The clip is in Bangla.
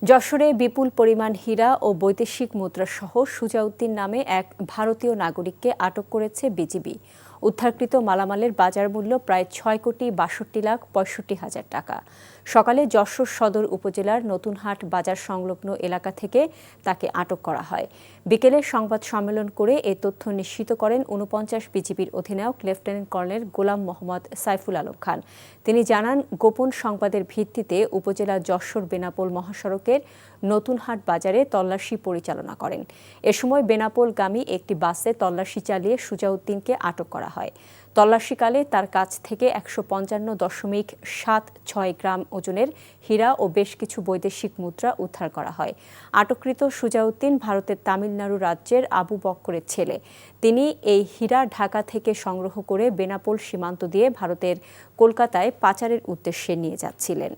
যশোরে বিপুল পরিমাণ হীরা ও বৈদেশিক মুদ্রাসহ সুজাউদ্দিন নামে এক ভারতীয় নাগরিককে আটক করেছে বিজিবি। উদ্ধারকৃত মালামালের বাজার মূল্য প্রায় ৬,৬২,৬৫,০০০ টাকা। সকালে যশোর সদর উপজেলার নতুনহাট বাজার সংলগ্ন এলাকা থেকে তাকে আটক করা হয়। বিকেলে সংবাদ সম্মেলন করে এ তথ্য নিশ্চিত করেন ৪৯ বিজিবির অধিনায়ক লেফটেন্যান্ট কর্নেল গোলাম মোহাম্মদ সাইফুল আলম খান। তিনি জানান, গোপন সংবাদের ভিত্তিতে উপজেলা যশোর বেনাপোল মহাসড়কের নতুনহাট বাজারে তল্লাশি পরিচালনা করেন। এ সময় বেনাপোলগামী একটি বাসে তল্লাশি চালিয়ে সুজাউদ্দিনকে আটক করা হয়। তল্লাশিকালে তার কাছ থেকে ১৫৫.৭৬ গ্রাম ওজনের হীরা ও বেশ কিছু বৈদেশিক মুদ্রা উদ্ধার করা হয়। আটককৃত সুজাউদ্দিন ভারতের তামিলনাড়ু রাজ্যের আবু বক্করের ছেলে। তিনি এই হীরা ঢাকা থেকে সংগ্রহ করে বেনাপোল সীমান্ত দিয়ে ভারতের কলকাতায় পাচারের উদ্দেশ্যে নিয়ে যাচ্ছিলেন।